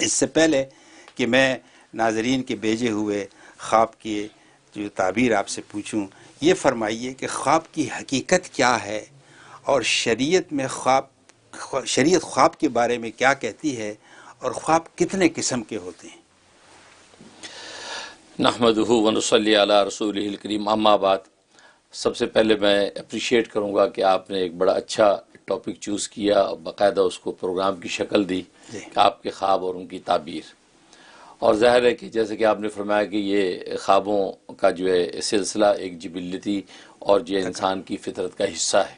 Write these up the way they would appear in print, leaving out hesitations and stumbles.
اس سے پہلے کہ میں ناظرین کے بھیجے ہوئے خواب کی جو تعبیر آپ سے پوچھوں، یہ فرمائیے کہ خواب کی حقیقت کیا ہے اور شریعت میں شریعت خواب کے بارے میں کیا کہتی ہے، اور خواب کتنے قسم کے ہوتے ہیں؟ نحمدہ ونصلی علی رسولہ الکریم، اما بعد، سب سے پہلے میں اپریشیٹ کروں گا کہ آپ نے ایک بڑا اچھا ٹاپک چوز کیا، باقاعدہ اس کو پروگرام کی شکل دی کہ آپ کے خواب اور ان کی تعبیر. اور ظاہر ہے کہ جیسے کہ آپ نے فرمایا کہ یہ خوابوں کا جو ہے سلسلہ ایک جبلتی اور جو انسان کی فطرت کا حصہ ہے،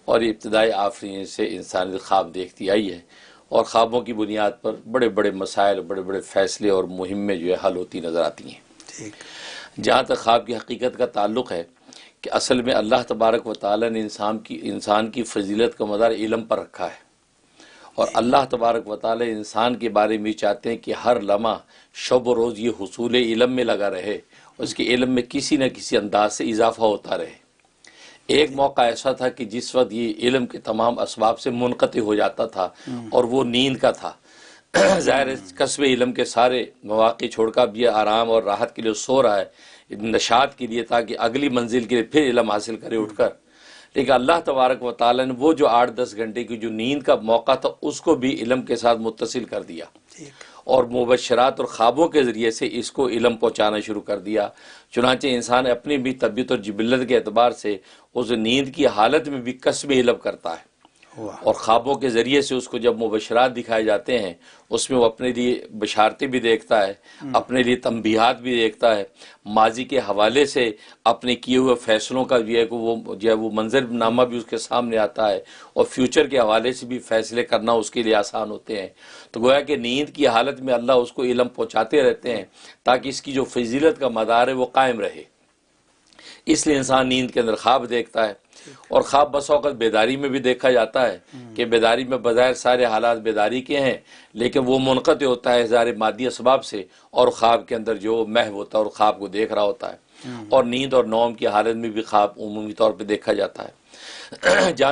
اور یہ ابتدائی آفرین سے انسانیت خواب دیکھتی آئی ہے، اور خوابوں کی بنیاد پر بڑے بڑے مسائل، بڑے بڑے فیصلے اور مہمیں جو ہے حل ہوتی نظر آتی ہیں. جہاں تک خواب کی حقیقت کا تعلق ہے کہ اصل میں اللہ تبارک و تعالیٰ نے انسان کی فضیلت کا مدار علم پر رکھا ہے، اور اللہ تبارک و تعالیٰ انسان کے بارے میں چاہتے ہیں کہ ہر لمحہ شب و روز یہ حصول علم میں لگا رہے، اس کے علم میں کسی نہ کسی انداز سے اضافہ ہوتا رہے. ایک موقع ایسا تھا کہ جس وقت یہ علم کے تمام اسباب سے منقطع ہو جاتا تھا، اور وہ نیند کا تھا. ظاہر کسب علم کے سارے مواقع چھوڑ کر بھی آرام اور راحت کے لیے سو رہا ہے، نشاط کے لیے، تاکہ اگلی منزل کے لیے پھر علم حاصل کرے اٹھ کر. لیکن اللہ تبارک و تعالیٰ نے وہ جو 8-10 گھنٹے کی جو نیند کا موقع تھا اس کو بھی علم کے ساتھ متصل کر دیا، اور مبشرات اور خوابوں کے ذریعے سے اس کو علم پہنچانا شروع کر دیا. چنانچہ انسان اپنی بھی طبیعت اور جبلت کے اعتبار سے اس نیند کی حالت میں بھی کسب علم کرتا ہے، اور خوابوں کے ذریعے سے اس کو جب مبشرات دکھائے جاتے ہیں اس میں وہ اپنے لیے بشارتیں بھی دیکھتا ہے، اپنے لیے تنبیہات بھی دیکھتا ہے، ماضی کے حوالے سے اپنے کیے ہوئے فیصلوں کا بھی ہے کہ وہ منظر نامہ بھی اس کے سامنے آتا ہے، اور فیوچر کے حوالے سے بھی فیصلے کرنا اس کے لیے آسان ہوتے ہیں. تو گویا کہ نیند کی حالت میں اللہ اس کو علم پہنچاتے رہتے ہیں تاکہ اس کی جو فضیلت کا مدار ہے وہ قائم رہے. اس لیے انسان نیند کے اندر خواب دیکھتا ہے، اور خواب بس اوقات بیداری میں بھی دیکھا جاتا ہے کہ بیداری میں بظاہر سارے حالات بیداری کے ہیں، لیکن وہ منقطع ہوتا ہے ظاہر مادی اسباب سے، اور خواب کے اندر جو محو ہوتا ہے اور خواب کو دیکھ رہا ہوتا ہے. اور نیند اور نوم کی حالت میں بھی خواب عمومی طور پہ دیکھا جاتا ہے.